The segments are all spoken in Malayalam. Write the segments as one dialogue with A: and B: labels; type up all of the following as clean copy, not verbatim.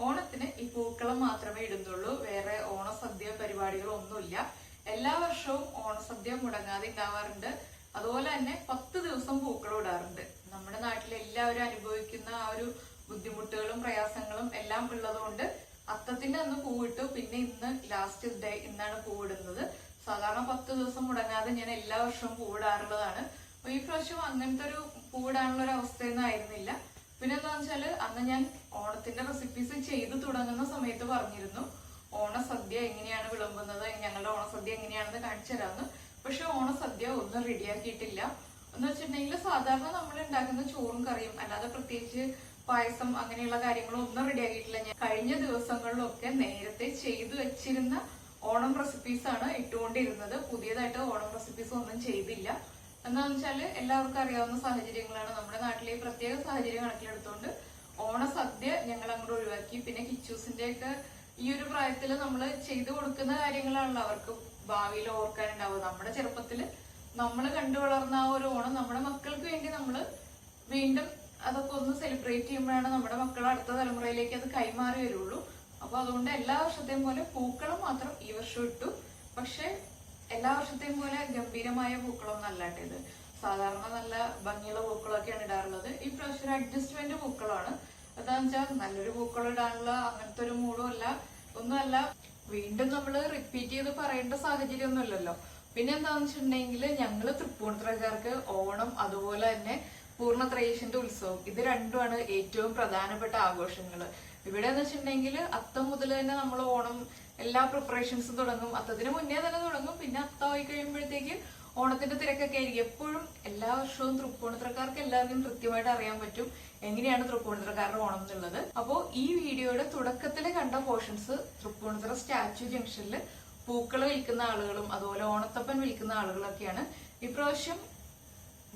A: ഓണത്തിന് ഈ പൂക്കളം മാത്രമേ ഇടുന്നുള്ളൂ. വേറെ ഓണസദ്യ പരിപാടികളൊന്നുമില്ല. എല്ലാ വർഷവും ഓണസദ്യ മുടങ്ങാതെ ഉണ്ടാവാറുണ്ട്. അതുപോലെ തന്നെ 10 ദിവസം പൂക്കളം ഇടാറുണ്ട്. നമ്മുടെ നാട്ടിൽ എല്ലാവരും അനുഭവിക്കുന്ന ആ ഒരു ബുദ്ധിമുട്ടുകളും പ്രയാസങ്ങളും എല്ലാം ഉള്ളതുകൊണ്ട് അത്തത്തിന്റെ അന്ന് പൂവിട്ടു. പിന്നെ ഇന്ന് ലാസ്റ്റ് ഡേ, ഇന്നാണ് പൂവിടുന്നത്. സാധാരണ 10 ദിവസം മുടങ്ങാതെ ഞാൻ എല്ലാ വർഷവും പൂവിടാറുള്ളതാണ്. അപ്പൊ ഈ പ്രാവശ്യം അങ്ങനത്തെ ഒരു പൂവിടാനുള്ള ഒരു അവസ്ഥയൊന്നും ആയിരുന്നില്ല. പിന്നെ എന്താന്ന് വെച്ചാല് അന്ന് ഞാൻ ഓണത്തിന്റെ റെസിപ്പീസ് ചെയ്തു തുടങ്ങുന്ന സമയത്ത് പറഞ്ഞിരുന്നു ഓണസദ്യ എങ്ങനെയാണ് വിളമ്പുന്നത്, ഞങ്ങളുടെ ഓണസദ്യ എങ്ങനെയാണെന്ന് കാണിച്ചു തരാമെന്ന്. പക്ഷെ ഓണസദ്യ ഒന്നും റെഡിയാക്കിയിട്ടില്ല. എന്ന് വെച്ചിട്ടുണ്ടെങ്കിൽ സാധാരണ നമ്മൾ ഉണ്ടാക്കുന്ന ചോറും കറിയും അല്ലാതെ പ്രത്യേകിച്ച് പായസം അങ്ങനെയുള്ള കാര്യങ്ങളും ഒന്നും റെഡിയാക്കിയിട്ടില്ല. ഞാൻ കഴിഞ്ഞ ദിവസങ്ങളിലൊക്കെ നേരത്തെ ചെയ്തു വെച്ചിരുന്ന ഓണം റെസിപ്പീസ് ആണ് ഇട്ടുകൊണ്ടിരുന്നത്. പുതിയതായിട്ട് ഓണം റെസിപ്പീസ് ഒന്നും ചെയ്തില്ല. എന്താന്ന് വെച്ചാല് എല്ലാവർക്കും അറിയാവുന്ന സാഹചര്യങ്ങളാണ്. നമ്മുടെ നാട്ടിലെ പ്രത്യേക സാഹചര്യം കണക്കിലെടുത്തുകൊണ്ട് ഓണസദ്യ ഞങ്ങൾ അങ്ങോട്ട് ഒഴിവാക്കി. പിന്നെ കിച്ചൂസിന്റെ ഒക്കെ ഈ ഒരു പ്രായത്തില് നമ്മൾ ചെയ്തു കൊടുക്കുന്ന കാര്യങ്ങളാണല്ലോ അവർക്ക് ഭാവിയിൽ ഓർക്കാനുണ്ടാവുക. നമ്മുടെ ചെറുപ്പത്തില് നമ്മൾ കണ്ടു വളർന്ന ആ ഒരു ഓണം നമ്മുടെ മക്കൾക്ക് വേണ്ടി നമ്മൾ വീണ്ടും അതൊക്കെ ഒന്ന് സെലിബ്രേറ്റ് ചെയ്യുമ്പോഴാണ് നമ്മുടെ മക്കൾ അടുത്ത തലമുറയിലേക്ക് അത് കൈമാറി വരുള്ളൂ. അപ്പൊ അതുകൊണ്ട് എല്ലാ വർഷത്തെയും പോലെ പൂക്കളം മാത്രം ഈ വർഷം ഇട്ടു. പക്ഷെ എല്ലാ വർഷത്തെയും പോലെ ഗംഭീരമായ പൂക്കളൊന്നും അല്ലാട്ടെ ഇത്. സാധാരണ നല്ല ഭംഗിയുള്ള പൂക്കളൊക്കെയാണ് ഇടാറുള്ളത്. ഈ പ്രാവശ്യം ഒരു അഡ്ജസ്റ്റ്മെന്റ് പൂക്കളമാണ്. എന്താന്ന് വെച്ചാൽ നല്ലൊരു പൂക്കളം ഇടാനുള്ള അങ്ങനത്തെ ഒരു മൂഡും അല്ല, ഒന്നുമല്ല. വീണ്ടും നമ്മള് റിപ്പീറ്റ് ചെയ്ത് പറയേണ്ട സാഹചര്യം ഒന്നും ഇല്ലല്ലോ. പിന്നെ എന്താന്ന് വെച്ചിട്ടുണ്ടെങ്കിൽ ഞങ്ങള് തൃപ്പൂണിത്തുറക്കാർക്ക് ഓണം അതുപോലെ തന്നെ പൂർണ്ണത്രയീശന്റെ ഉത്സവം, ഇത് രണ്ടുമാണ് ഏറ്റവും പ്രധാനപ്പെട്ട ആഘോഷങ്ങള്. ഇവിടെ എന്ന് വെച്ചിട്ടുണ്ടെങ്കിൽ അത്തം മുതൽ തന്നെ നമ്മൾ ഓണം എല്ലാ പ്രിപ്പറേഷൻസും തുടങ്ങും. അത്തത്തിന് മുന്നേ തന്നെ തുടങ്ങും. പിന്നെ അത്തമായി കഴിയുമ്പോഴത്തേക്ക് ഓണത്തിന്റെ തിരക്കൊക്കെ ആയിരിക്കും. എപ്പോഴും എല്ലാ വർഷവും തൃപ്പൂണിത്തുറക്കാർക്ക് എല്ലാവർക്കും കൃത്യമായിട്ട് അറിയാൻ പറ്റും എങ്ങനെയാണ് തൃപ്പൂണിത്തുറക്കാരുടെ ഓണം എന്നുള്ളത്. അപ്പോ ഈ വീഡിയോയുടെ തുടക്കത്തിൽ കണ്ട പോർഷൻസ് തൃപ്പൂണിത്തുറ സ്റ്റാച്യു ജംഗ്ഷനിൽ പൂക്കൾ വിൽക്കുന്ന ആളുകളും അതുപോലെ ഓണത്തപ്പൻ വിൽക്കുന്ന ആളുകളൊക്കെയാണ്. ഇപ്രാവശ്യം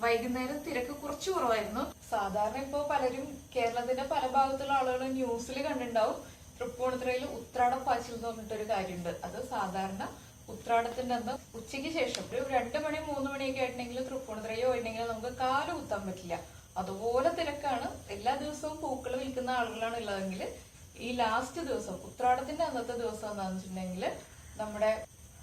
A: വൈകുന്നേരം തിരക്ക് കുറച്ച് കുറവായിരുന്നു. സാധാരണ ഇപ്പോ പലരും കേരളത്തിന്റെ പല ഭാഗത്തുള്ള ആളുകൾ ന്യൂസിൽ കണ്ടിട്ടുണ്ടാവും തൃപ്പൂണിത്തുറയിൽ ഉത്രാടപ്പാച്ചിൽ എന്ന് പറഞ്ഞിട്ടൊരു കാര്യമുണ്ട്. അത് സാധാരണ ഉത്രാടത്തിന്റെ അന്ന് ഉച്ചയ്ക്ക് ശേഷം ഒരു 2 മണി 3 മണിയൊക്കെ ആയിട്ടുണ്ടെങ്കിൽ തൃപ്പൂണിത്തുറയോ ഉണ്ടെങ്കിൽ നമുക്ക് കാല് കുത്താൻ പറ്റില്ല. അതുപോലെ തിരക്കാണ്. എല്ലാ ദിവസവും പൂക്കൾ വിൽക്കുന്ന ആളുകളാണ് ഉള്ളതെങ്കിൽ ഈ ലാസ്റ്റ് ദിവസം ഉത്രാടത്തിന്റെ അന്നത്തെ ദിവസം എന്താണെന്ന് വെച്ചിട്ടുണ്ടെങ്കിൽ നമ്മുടെ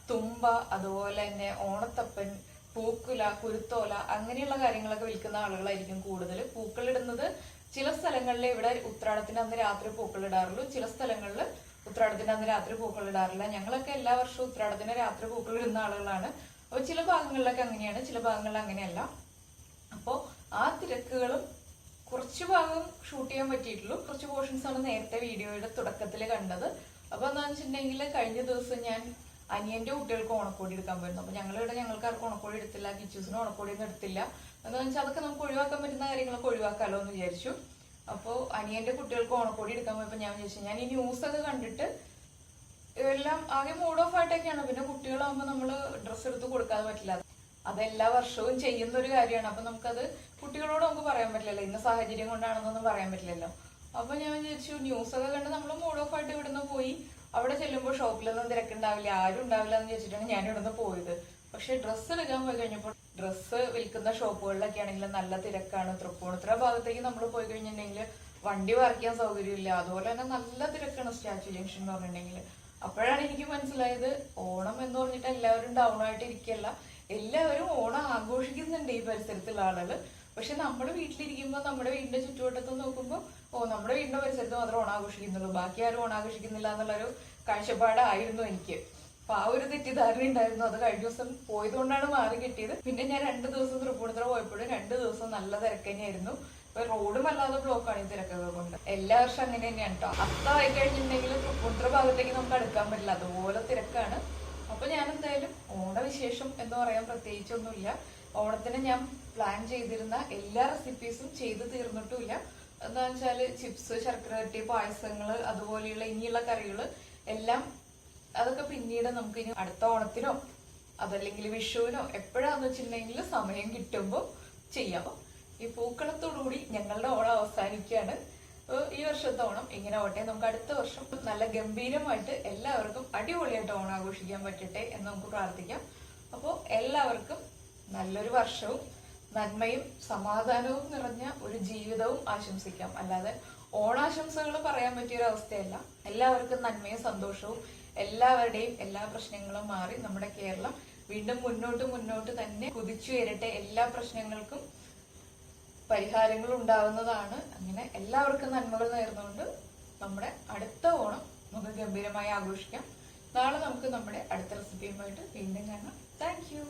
A: തുമ്പ അതുപോലെ തന്നെ ഓണത്തപ്പൻ, പൂക്കുല, കുരുത്തോല അങ്ങനെയുള്ള കാര്യങ്ങളൊക്കെ വിൽക്കുന്ന ആളുകളായിരിക്കും കൂടുതൽ. പൂക്കളിടുന്നത് ചില സ്ഥലങ്ങളിൽ ഇവിടെ ഉത്രാടത്തിന്റെ അന്ന് രാത്രി പൂക്കൾ ഇടാറുള്ളൂ, ചില സ്ഥലങ്ങളിൽ ഉത്രാടത്തിന്റെ അന്ന് രാത്രി പൂക്കൾ ഇടാറില്ല. ഞങ്ങളൊക്കെ എല്ലാ വർഷവും ഉത്രാടത്തിന് രാത്രി പൂക്കൾ ഇടുന്ന ആളുകളാണ്. അപ്പൊ ചില ഭാഗങ്ങളിലൊക്കെ അങ്ങനെയാണ്, ചില ഭാഗങ്ങളിൽ അങ്ങനെയല്ല. അപ്പോ ആ തിരക്കുകളും കുറച്ച് ഭാഗം ഷൂട്ട് ചെയ്യാൻ പറ്റിയിട്ടുള്ളൂ. കുറച്ച് പോർഷൻസ് ആണ് നേരത്തെ വീഡിയോയുടെ തുടക്കത്തിൽ കണ്ടത്. അപ്പൊ എന്താണെന്ന് വെച്ചിട്ടുണ്ടെങ്കിൽ കഴിഞ്ഞ ദിവസം ഞാൻ അനിയന്റെ കുട്ടികൾക്ക് ഓണക്കോടി എടുക്കാൻ പോയിരുന്നു. അപ്പൊ ഞങ്ങളിവിടെ ഞങ്ങൾക്ക് ആർക്കും ഓണക്കോടി എടുത്തില്ല, കിച്ചൂസിന് ഓണക്കോടി ഒന്നും എടുത്തില്ല. എന്താണെന്ന് വെച്ചാൽ അതൊക്കെ നമുക്ക് ഒഴിവാക്കാൻ പറ്റുന്ന കാര്യങ്ങളൊക്കെ ഒഴിവാക്കാലോ എന്ന് വിചാരിച്ചു. അപ്പോൾ അനിയന്റെ കുട്ടികൾക്ക് ഓണക്കോടി എടുക്കാൻ പോയപ്പോ ഞാൻ വിചാരിച്ചു ഞാൻ ഈ ന്യൂസ് ഒക്കെ കണ്ടിട്ട് എല്ലാം ആകെ മൂഡ് ഓഫ് ആയിട്ടൊക്കെയാണ്. പിന്നെ കുട്ടികളാകുമ്പോൾ നമ്മള് ഡ്രസ്സ് എടുത്ത് കൊടുക്കാതെ പറ്റില്ല. അതെല്ലാ വർഷവും ചെയ്യുന്ന ഒരു കാര്യമാണ്. അപ്പൊ നമുക്കത് കുട്ടികളോട് നമുക്ക് പറയാൻ പറ്റില്ലല്ലോ, ഇന്ന സാഹചര്യം കൊണ്ടാണെന്നൊന്നും പറയാൻ പറ്റില്ലല്ലോ. അപ്പൊ ഞാൻ വിചാരിച്ചു ന്യൂസൊക്കെ കണ്ട് നമ്മൾ മൂഡ് ഓഫ് ആയിട്ട് ഇവിടുന്ന് പോയി. അവിടെ ചെല്ലുമ്പോൾ ഷോപ്പിലൊന്നും തിരക്കുണ്ടാവില്ല, ആരും ഉണ്ടാവില്ല എന്ന് വിചാരിച്ചിട്ടാണ് ഞാൻ ഇവിടുന്ന് പോയത്. പക്ഷെ ഡ്രസ്സ് എടുക്കാൻ പോയി കഴിഞ്ഞപ്പോൾ ഡ്രസ്സ് വിൽക്കുന്ന ഷോപ്പുകളിലൊക്കെ ആണെങ്കിൽ നല്ല തിരക്കാണ്. തൃപ്പൂണിത്തുറ ഭാഗത്തേക്ക് നമ്മൾ പോയി കഴിഞ്ഞിട്ടുണ്ടെങ്കിൽ വണ്ടി പാർക്ക് ചെയ്യാൻ സൗകര്യമില്ല. അതുപോലെ തന്നെ നല്ല തിരക്കാണ് സ്റ്റാച്യു ജംഗ്ഷൻ എന്ന് പറഞ്ഞിട്ടുണ്ടെങ്കിൽ. അപ്പോഴാണ് എനിക്ക് മനസ്സിലായത് ഓണം എന്ന് പറഞ്ഞിട്ട് എല്ലാവരും ഡൗൺ ആയിട്ട് ഇരിക്കല്ല, എല്ലാവരും ഓണം ആഘോഷിക്കുന്നുണ്ട് ഈ പരിസരത്തുള്ള ആളുകൾ. പക്ഷെ നമ്മുടെ വീട്ടിലിരിക്കുമ്പോൾ നമ്മുടെ വീടിന്റെ ചുറ്റുവട്ടത്ത് നോക്കുമ്പോൾ നമ്മുടെ വീടിന്റെ പരിസരത്ത് മാത്രം ഓണം ആഘോഷിക്കുന്നുള്ളൂ, ബാക്കി ആരും ഓണം ആഘോഷിക്കുന്നില്ല എന്നുള്ളൊരു കാഴ്ചപ്പാടായിരുന്നു എനിക്ക്. അപ്പൊ ആ ഒരു തെറ്റിദ്ധാരണ ഉണ്ടായിരുന്നു. അത് കഴിഞ്ഞ ദിവസം പോയതുകൊണ്ടാണ് മാറി കിട്ടിയത്. പിന്നെ ഞാൻ 2 ദിവസം തൃപ്പൂണിത്തുറ പോയപ്പോഴും 2 ദിവസം നല്ല തിരക്ക് തന്നെയായിരുന്നു. ഇപ്പൊ റോഡും അല്ലാതെ ബ്ലോക്കാണ് ഈ തിരക്കൊക്കെ കൊണ്ട്. എല്ലാ വർഷം അങ്ങനെ തന്നെയാണ് കേട്ടോ. അത്തായി കഴിഞ്ഞിട്ടുണ്ടെങ്കിൽ തൃപ്പൂണിത്തുറ ഭാഗത്തേക്ക് നമുക്ക് അടുക്കാൻ പറ്റില്ല, അതുപോലെ തിരക്കാണ്. അപ്പൊ ഞാൻ എന്തായാലും ഓണവിശേഷം എന്ന് പറയാൻ പ്രത്യേകിച്ചൊന്നുമില്ല. ഓണത്തിന് ഞാൻ പ്ലാൻ ചെയ്തിരുന്ന എല്ലാ റെസിപ്പീസും ചെയ്ത് തീർന്നിട്ടുമില്ല. എന്താന്ന് വെച്ചാല് ചിപ്സ്, ശർക്കര വരട്ടി, പായസങ്ങള്, അതുപോലെയുള്ള ഇനിയുള്ള കറികള് എല്ലാം അതൊക്കെ പിന്നീട് നമുക്ക് ഇനി അടുത്ത ഓണത്തിനോ അതല്ലെങ്കിൽ വിഷുവിനോ എപ്പോഴാന്ന് വെച്ചിട്ടുണ്ടെങ്കിൽ സമയം കിട്ടുമ്പോൾ ചെയ്യാം. ഈ പൂക്കളത്തോടുകൂടി ഞങ്ങളുടെ ഓണം അവസാനിക്കുകയാണ്. ഈ വർഷത്തെ ഓണം ഇങ്ങനെ ഓട്ടെ. നമുക്ക് അടുത്ത വർഷം നല്ല ഗംഭീരമായിട്ട് എല്ലാവർക്കും അടിപൊളിയായിട്ട് ഓണം ആഘോഷിക്കാൻ പറ്റട്ടെ എന്ന് നമുക്ക് പ്രാർത്ഥിക്കാം. അപ്പോൾ എല്ലാവർക്കും നല്ലൊരു വർഷവും നന്മയും സമാധാനവും നിറഞ്ഞ ഒരു ജീവിതവും ആശംസിക്കാം. അല്ലാതെ ഓണാശംസകൾ പറയാൻ പറ്റിയൊരു അവസ്ഥയല്ല. എല്ലാവർക്കും നന്മയും സന്തോഷവും, എല്ലാവരുടെയും എല്ലാ പ്രശ്നങ്ങളും മാറി നമ്മുടെ കേരളം വീണ്ടും മുന്നോട്ട് തന്നെ കുതിച്ചുയരട്ടെ. എല്ലാ പ്രശ്നങ്ങൾക്കും പരിഹാരങ്ങൾ ഉണ്ടാവുന്നതാണ്. അങ്ങനെ എല്ലാവർക്കും നന്മകൾ നേർന്നുകൊണ്ട് നമ്മുടെ അടുത്ത ഓണം നമുക്ക് ഗംഭീരമായി ആഘോഷിക്കാം. നാളെ നമുക്ക് നമ്മുടെ അടുത്ത റെസിപ്പിയുമായിട്ട് വീണ്ടും കാണാം. Thank you.